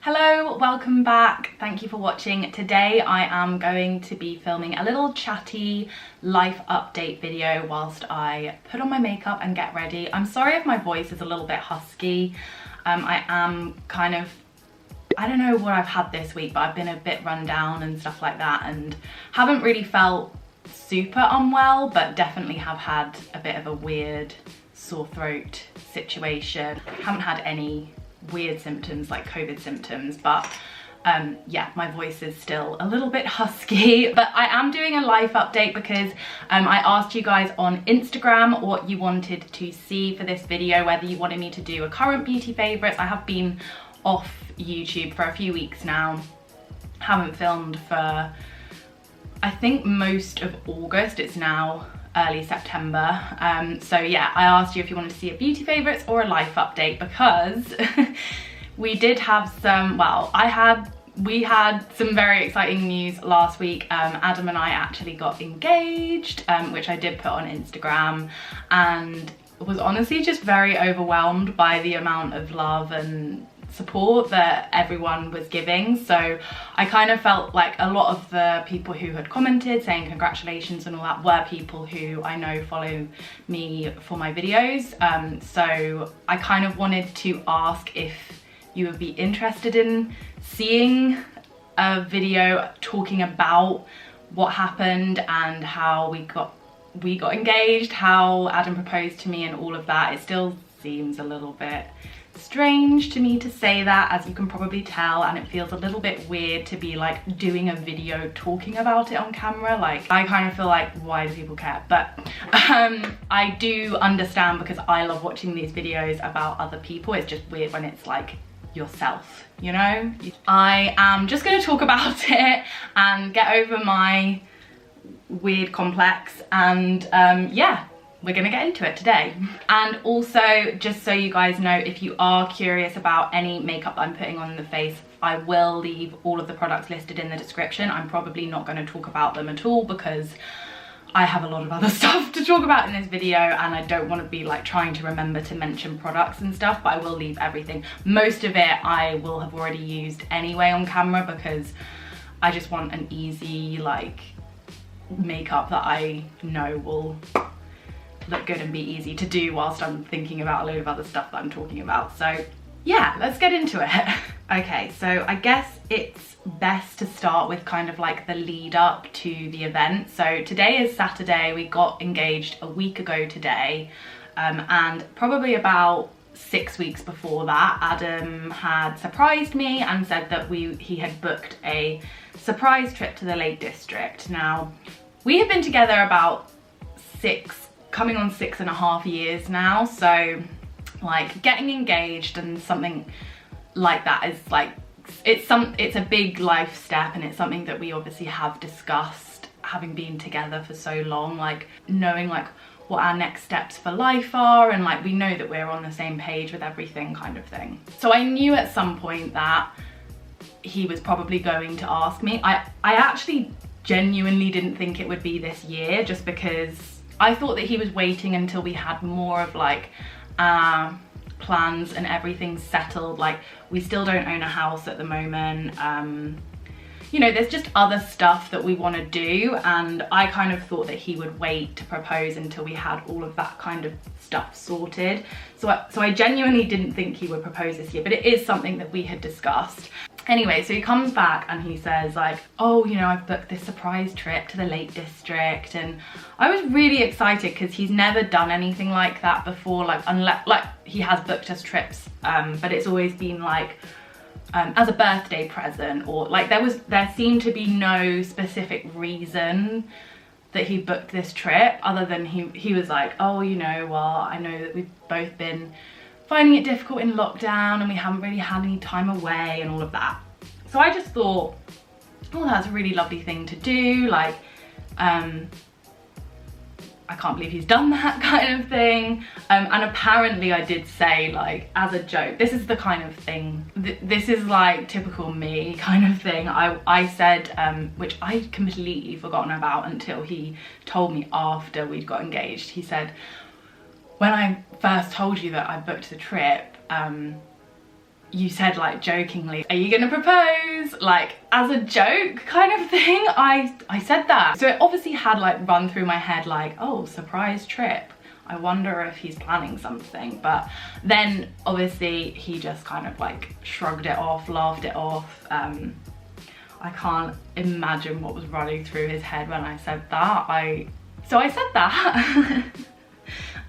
Hello, welcome back. Thank you for watching. Today I am going to be filming a little chatty life update video whilst I put on my makeup and get ready. I'm sorry if my voice is a little bit husky. I am kind of, I don't know what I've had this week, but I've been a bit run down and stuff like that and haven't really felt super unwell, but definitely have had a bit of a weird sore throat situation. Haven't had any weird symptoms like COVID symptoms, but yeah, my voice is still a little bit husky. But I am doing a life update because I asked you guys on Instagram what you wanted to see for this video, whether you wanted me to do a current beauty favorites. I have been off YouTube for a few weeks now, haven't filmed for I think most of August. It's now early September, so yeah, I asked you if you wanted to see a beauty favorites or a life update because we did have some, well, we had some very exciting news last week. Adam and I actually got engaged, which I did put on Instagram, and was honestly just very overwhelmed by the amount of love and support that everyone was giving. So I kind of felt like a lot of the people who had commented saying congratulations and all that were people who I know follow me for my videos. So I kind of wanted to ask if you would be interested in seeing a video talking about what happened and how we got engaged, how Adam proposed to me and all of that. It still seems a little bit strange to me to say that, as you can probably tell, and it feels a little bit weird to be like doing a video talking about it on camera. Like, I kind of feel like, why do people care? But I do understand because I love watching these videos about other people. It's just weird when it's like yourself, you know? I am just going to talk about it and get over my weird complex, and yeah, we're gonna get into it today. And also, just so you guys know, if you are curious about any makeup I'm putting on the face, I will leave all of the products listed in the description. I'm probably not going to talk about them at all because I have a lot of other stuff to talk about in this video and I don't want to be like trying to remember to mention products and stuff, but I will leave everything. Most of it I will have already used anyway on camera because I just want an easy like makeup that I know will look good and be easy to do whilst I'm thinking about a load of other stuff that I'm talking about. So yeah, let's get into it. Okay, so I guess it's best to start with kind of like the lead up to the event. So today is Saturday. We got engaged a week ago today, and probably about 6 weeks before that, Adam had surprised me and said that he had booked a surprise trip to the Lake District. Now, we have been together about coming on 6.5 years now, so like getting engaged and something like that is like, it's a big life step, and it's something that we obviously have discussed, having been together for so long, like knowing like what our next steps for life are, and like we know that we're on the same page with everything kind of thing. So I knew at some point that he was probably going to ask me. I actually genuinely didn't think it would be this year, just because I thought that he was waiting until we had more of like plans and everything settled. Like, we still don't own a house at the moment. You know, there's just other stuff that we want to do, and I kind of thought that he would wait to propose until we had all of that kind of stuff sorted. So I genuinely didn't think he would propose this year, but it is something that we had discussed. Anyway, so he comes back and he says like, oh, you know, I've booked this surprise trip to the Lake District, and I was really excited because he's never done anything like that before, like unless like he has booked us trips, but it's always been like as a birthday present, or like there seemed to be no specific reason that he booked this trip other than he was like, oh, you know, well, I know that we've both been finding it difficult in lockdown and we haven't really had any time away and all of that. So I just thought, oh, that's a really lovely thing to do, like I can't believe he's done that kind of thing. And apparently I did say, like, as a joke, this is the kind of thing, this is like typical me kind of thing. I said, which I'd completely forgotten about until he told me after we'd got engaged. He said, when I first told you that I booked the trip, you said like jokingly, are you gonna propose? Like as a joke kind of thing. I said that. So it obviously had like run through my head like, oh, surprise trip. I wonder if he's planning something. But then obviously he just kind of like shrugged it off, laughed it off. I can't imagine what was running through his head when I said that. So I said that.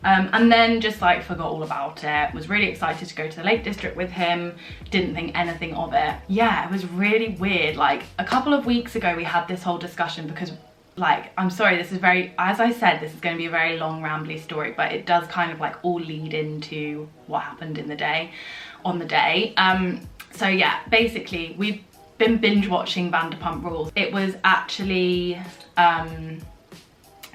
And then just like forgot all about it. Was really excited to go to the Lake District with him. Didn't think anything of it. Yeah, it was really weird. Like a couple of weeks ago we had this whole discussion because like, I'm sorry, this is very, as I said, this is going to be a very long rambly story, but it does kind of like all lead into what happened in the day, on the day. So yeah, basically we've been binge watching Vanderpump Rules. It was actually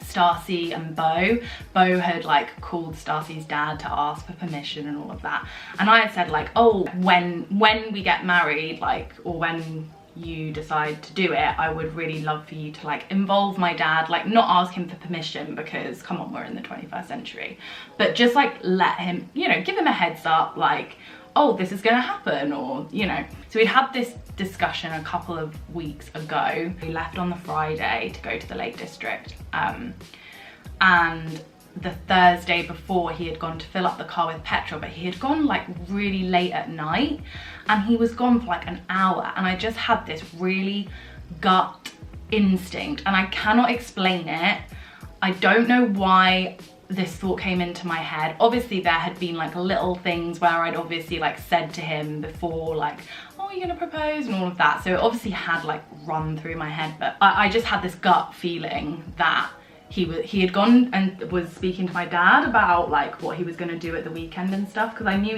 Stacy and Beau. Beau had like called Stacy's dad to ask for permission and all of that. And I had said like, oh, when we get married, like, or when you decide to do it, I would really love for you to like involve my dad, like not ask him for permission because come on, we're in the 21st century, but just like let him, you know, give him a heads up like, oh, this is gonna happen, or you know. So we'd had this discussion a couple of weeks ago. We left on the Friday to go to the Lake District, and the Thursday before he had gone to fill up the car with petrol, but he had gone like really late at night and he was gone for like an hour, and I just had this really gut instinct and I cannot explain it. I don't know why this thought came into my head. Obviously there had been like little things where I'd obviously like said to him before like, oh, you're gonna propose and all of that, so it obviously had like run through my head, but I just had this gut feeling that he had gone and was speaking to my dad about like what he was going to do at the weekend and stuff, because I knew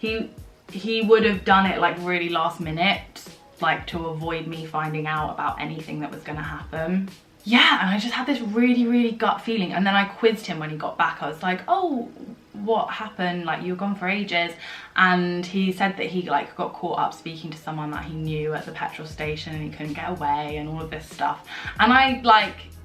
he would have done it like really last minute, like to avoid me finding out about anything that was going to happen. Yeah, and I just had this really gut feeling, and then I quizzed him when he got back. I was like, oh, what happened? Like, you were gone for ages. And he said that he like got caught up speaking to someone that he knew at the petrol station and he couldn't get away and all of this stuff. And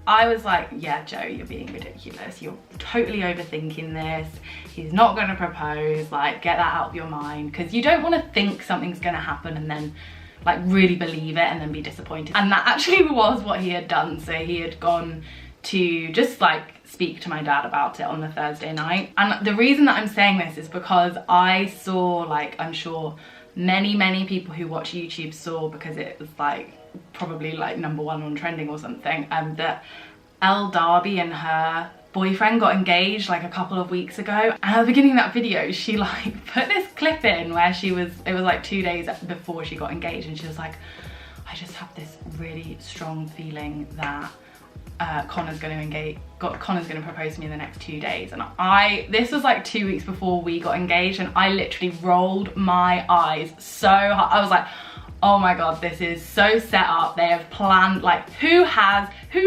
I was like, yeah, Joe, you're being ridiculous. You're totally overthinking this. He's not going to propose. Like, get that out of your mind, because you don't want to think something's going to happen and then like really believe it and then be disappointed. And that actually was what he had done. So he had gone to just like speak to my dad about it on the Thursday night. And the reason that I'm saying this is because I saw, like, I'm sure many people who watch YouTube saw, because it was like probably like #1 on trending or something, that Elle Darby and her boyfriend got engaged like a couple of weeks ago. And at the beginning of that video she like put this clip in where it was like 2 days before she got engaged, and she was like, I just have this really strong feeling that Connor's going to propose to me in the next 2 days. And this was like 2 weeks before we got engaged, and I literally rolled my eyes so hard. I was like, oh my god, this is so set up. They have planned, like, who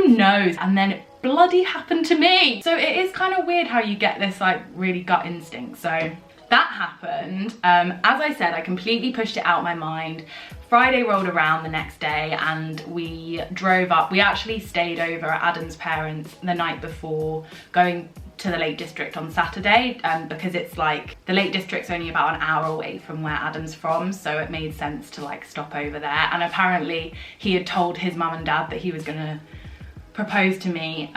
knows? And then it bloody happened to me. So it is kind of weird how you get this like really gut instinct. So that happened. As I said, I completely pushed it out of my mind. Friday rolled around the next day and we drove up. We actually stayed over at Adam's parents the night before going to the Lake District on Saturday, because it's like the Lake District's only about an hour away from where Adam's from, so it made sense to like stop over there. And apparently he had told his mum and dad that he was gonna propose to me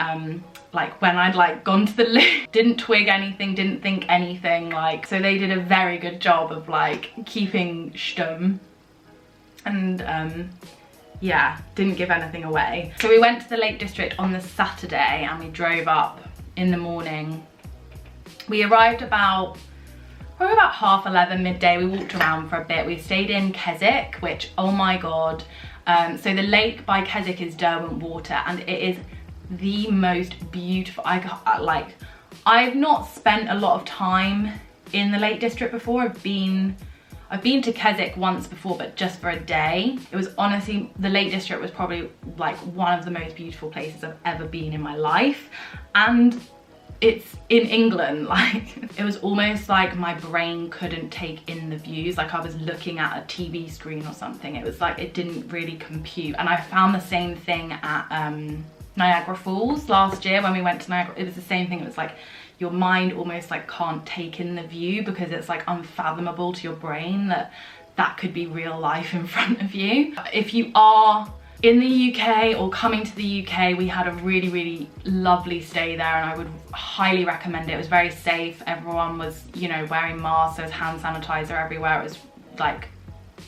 like when I'd like gone to the lake. Didn't twig anything, didn't think anything, like, so they did a very good job of like keeping stum and yeah, didn't give anything away. So we went to the Lake District on the Saturday and we drove up in the morning. We arrived about probably about 11:30, midday. We walked around for a bit. We stayed in Keswick, which, oh my god, so the lake by Keswick is Derwent Water, and it is the most beautiful. I've not spent a lot of time in the Lake District before. I've been to Keswick once before, but just for a day. It was honestly, the Lake District was probably like one of the most beautiful places I've ever been in my life. And it's in England, like, it was almost like my brain couldn't take in the views, like I was looking at a TV screen or something. It was like, it didn't really compute. And I found the same thing at Niagara Falls last year when we went to Niagara. It was the same thing. It was like your mind almost like can't take in the view, because it's like unfathomable to your brain that that could be real life in front of you. If you are in the UK or coming to the UK, we had a really, really lovely stay there, and I would highly recommend it. It was very safe. Everyone was, you know, wearing masks, there was hand sanitizer everywhere. It was like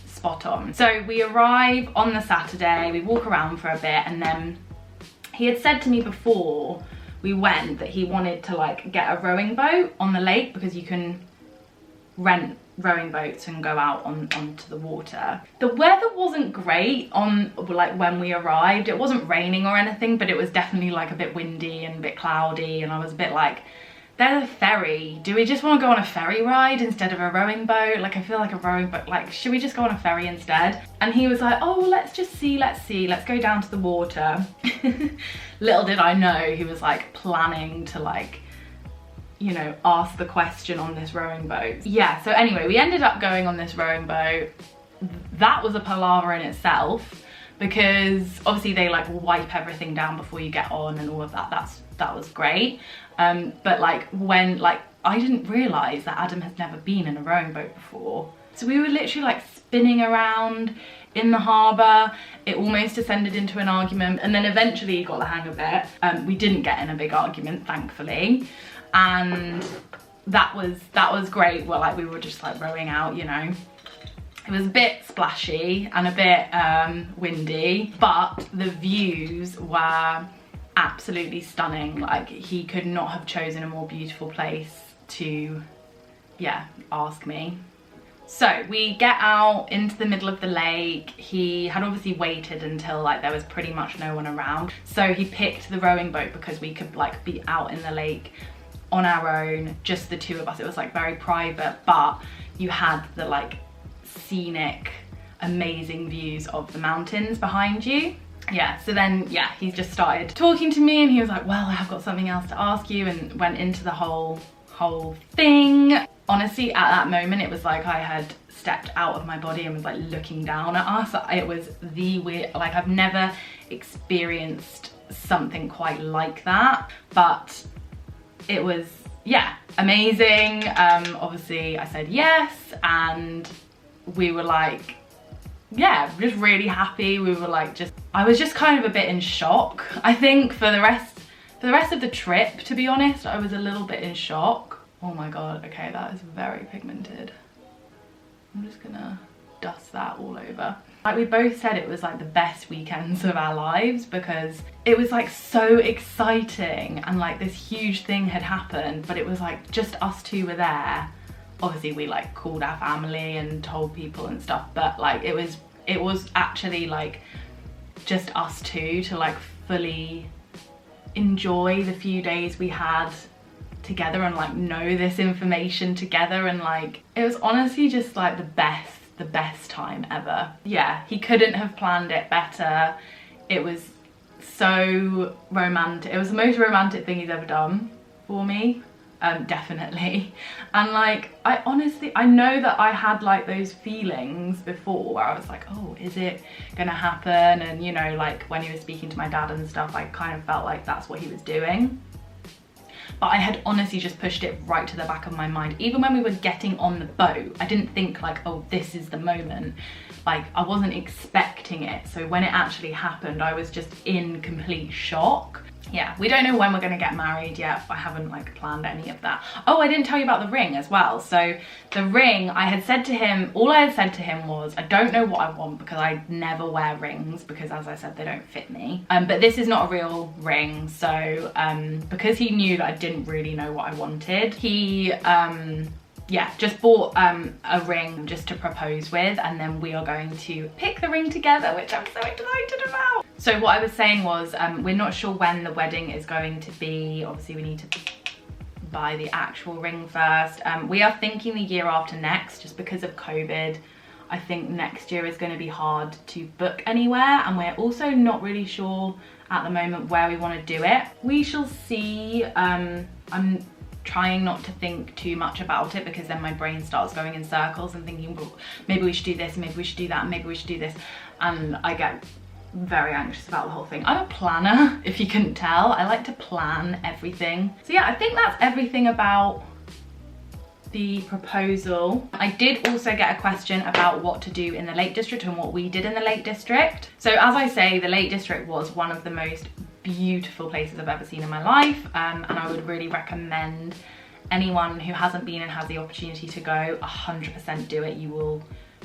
spot on. So we arrive on the Saturday, we walk around for a bit, and then he had said to me before we went that he wanted to like get a rowing boat on the lake, because you can rent rowing boats and go out onto the water. The weather wasn't great on like when we arrived. It wasn't raining or anything, but it was definitely like a bit windy and a bit cloudy, and I was a bit like, there's a ferry, do we just want to go on a ferry ride instead of a rowing boat? Like, I feel like a rowing boat, like, should we just go on a ferry instead? And he was like, oh, let's just see, let's go down to the water. Little did I know he was like planning to like, you know, ask the question on this rowing boat. Yeah, so anyway, we ended up going on this rowing boat. That was a palaver in itself, because obviously they like wipe everything down before you get on and all of that. That was great. But like when, like, I didn't realise that Adam has never been in a rowing boat before. So we were literally like spinning around in the harbour. It almost descended into an argument, and then eventually he got the hang of it. We didn't get in a big argument, thankfully. And that was great. Well, like, we were just like rowing out, you know. It was a bit splashy and a bit windy, but the views were absolutely stunning. Like, he could not have chosen a more beautiful place to, yeah, ask me. So we get out into the middle of the lake. He had obviously waited until like there was pretty much no one around. So he picked the rowing boat because we could like be out in the lake on our own, just the two of us. It was like very private, but you had the like scenic, amazing views of the mountains behind you. Yeah, so then, yeah, he just started talking to me, and he was like, well, I have got something else to ask you, and went into the whole thing. Honestly, at that moment, it was like I had stepped out of my body and was like looking down at us. It was the weird, like, I've never experienced something quite like that, but it was, yeah, amazing. Obviously I said yes, and we were like, yeah, just really happy. We were like, I was just kind of a bit in shock. I think for the rest of the trip, to be honest, I was a little bit in shock. Oh my God, okay, that is very pigmented. I'm just gonna dust that all over. Like, we both said it was like the best weekends of our lives, because it was like so exciting, and like this huge thing had happened, but it was like just us two were there. Obviously we like called our family and told people and stuff, but like it was actually like just us two to like fully enjoy the few days we had together and like know this information together, and like it was honestly just like the best time ever. Yeah, he couldn't have planned it better. It was so romantic. It was the most romantic thing he's ever done for me. Definitely. And like, I know that I had like those feelings before where I was like, oh, is it gonna happen? And you know, like when he was speaking to my dad and stuff, I kind of felt like that's what he was doing. But I had honestly just pushed it right to the back of my mind. Even when we were getting on the boat, I didn't think like, oh, this is the moment. Like, I wasn't expecting it. So when it actually happened, I was just in complete shock. Yeah, we don't know when we're gonna get married yet. I haven't like planned any of that. Oh, I didn't tell you about the ring as well. So the ring, all I had said to him was, I don't know what I want, because I never wear rings, because as I said, they don't fit me. But this is not a real ring. So because he knew that I didn't really know what I wanted, he yeah, just bought a ring just to propose with, and then we are going to pick the ring together, which I'm so excited about. So what I was saying was, we're not sure when the wedding is going to be. Obviously we need to buy the actual ring first. We are thinking the year after next, just because of COVID. I think next year is going to be hard to book anywhere, and we're also not really sure at the moment where we want to do it. We shall see. I'm trying not to think too much about it, because then my brain starts going in circles and thinking, well, maybe we should do this, maybe we should do that, maybe we should do this, and I get very anxious about the whole thing. I'm a planner, if you couldn't tell. I like to plan everything. So yeah, I think that's everything about the proposal. I did also get a question about what to do in the Lake District and what we did in the Lake District. So as I say, the Lake District was one of the most beautiful places I've ever seen in my life, and I would really recommend anyone who hasn't been and has the opportunity to go, 100% do it. You will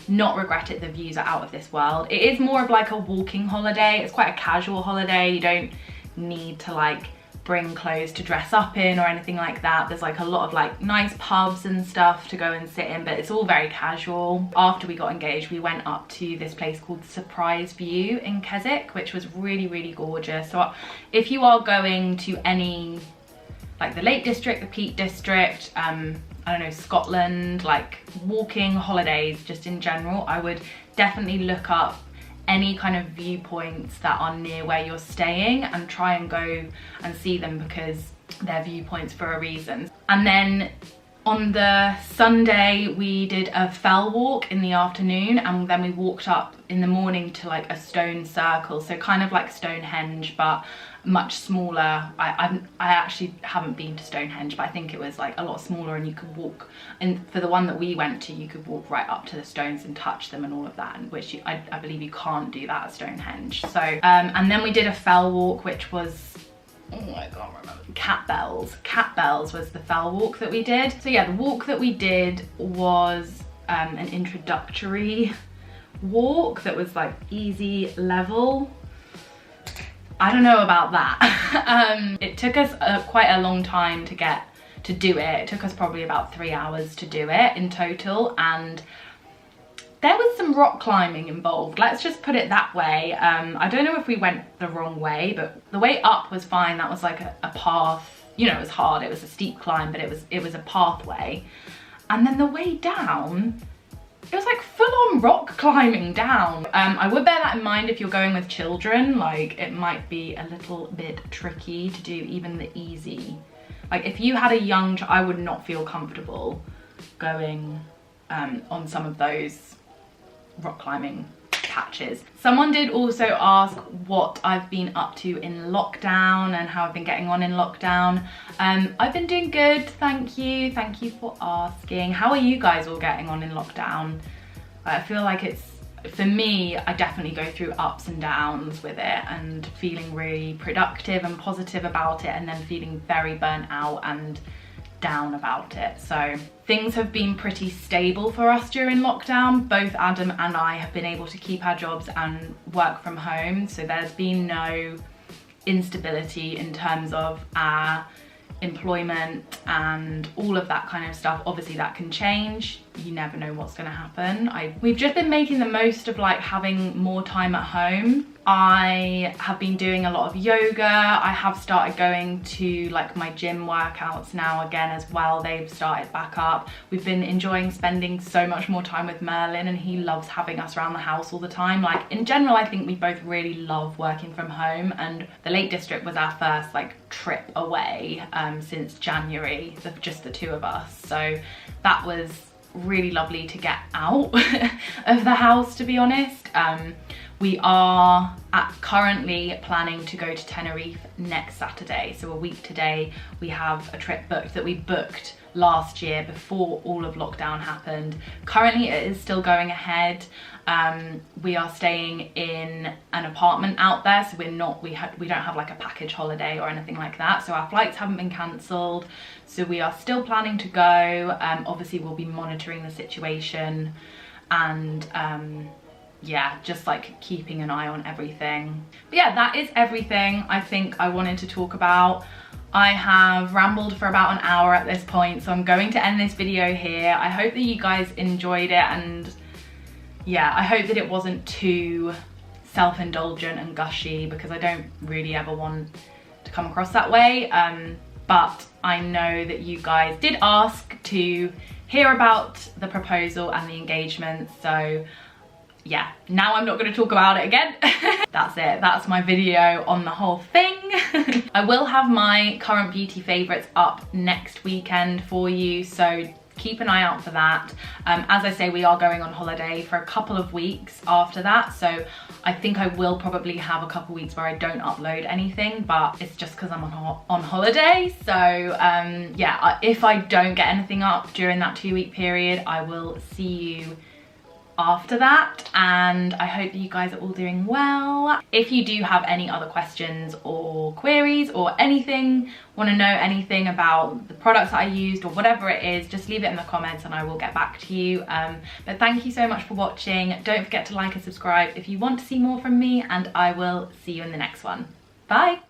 not regret it. The views are out of this world. It is more of like a walking holiday. It's quite a casual holiday. You don't need to like bring clothes to dress up in or anything like that. There's like a lot of like nice pubs and stuff to go and sit in, but it's all very casual. After we got engaged, we went up to this place called Surprise View in Keswick, which was really, really gorgeous. So if you are going to any, like the Lake District, the Peak District, I don't know, Scotland, like walking holidays just in general, I would definitely look up any kind of viewpoints that are near where you're staying and try and go and see them, because they're viewpoints for a reason. And then on the Sunday we did a fell walk in the afternoon, and then we walked up in the morning to like a stone circle, so kind of like Stonehenge but much smaller. I actually haven't been to Stonehenge, but I think it was like a lot smaller, and you could walk, and for the one that we went to, you could walk right up to the stones and touch them and all of that, which I believe you can't do that at Stonehenge. So and then we did a fell walk, which was, oh, I can't remember. Cat Bells was the fell walk that we did. So yeah, the walk that we did was an introductory walk that was like easy level. I don't know about that. It took us quite a long time to do it. It took us probably about 3 hours to do it in total, and there was some rock climbing involved, let's just put it that way. I don't know if we went the wrong way, but the way up was fine. That was like a path, you know, it was hard, it was a steep climb, but it was a pathway. And then the way down, it was like full-on rock climbing down. I would bear that in mind if you're going with children. Like, it might be a little bit tricky to do even the easy. Like, if you had a young child, I would not feel comfortable going on some of those rock climbing patches. Someone did also ask what I've been up to in lockdown and how I've been getting on in lockdown. I've been doing good, thank you for asking. How are you guys all getting on in lockdown? I feel like it's, for me, I definitely go through ups and downs with it, and feeling really productive and positive about it, and then feeling very burnt out and down about it. So things have been pretty stable for us during lockdown. Both Adam and I have been able to keep our jobs and work from home, so there's been no instability in terms of our employment and all of that kind of stuff. Obviously that can change, you never know what's going to happen. We've just been making the most of like having more time at home. I have been doing a lot of yoga. I have started going to like my gym workouts now again as well. They've started back up. We've been enjoying spending so much more time with Merlin, and he loves having us around the house all the time. Like, in general, I think we both really love working from home, and the Lake District was our first like trip away since January, just the two of us. So that was really lovely to get out of the house, to be honest. We are currently planning to go to Tenerife next Saturday. So a week today, we have a trip booked that we booked last year before all of lockdown happened. Currently it is still going ahead. We are staying in an apartment out there, so we don't have like a package holiday or anything like that. So our flights haven't been cancelled. So we are still planning to go. Obviously we'll be monitoring the situation, and yeah, just like keeping an eye on everything. But yeah, that is everything I think I wanted to talk about. I have rambled for about an hour at this point, so I'm going to end this video here. I hope that you guys enjoyed it, and yeah, I hope that it wasn't too self-indulgent and gushy, because I don't really ever want to come across that way. But I know that you guys did ask to hear about the proposal and the engagement, so yeah, now I'm not going to talk about it again. That's it, that's my video on the whole thing. I will have my current beauty favourites up next weekend for you, so keep an eye out for that. As I say, we are going on holiday for a couple of weeks after that, so I think I will probably have a couple weeks where I don't upload anything, but it's just because I'm on holiday. So yeah, if I don't get anything up during that 2-week period, I will see you after that, and I hope that you guys are all doing well. If you do have any other questions or queries or anything, want to know anything about the products that I used or whatever it is, just leave it in the comments and I will get back to you. But thank you so much for watching. Don't forget to like and subscribe if you want to see more from me, and I will see you in the next one. Bye.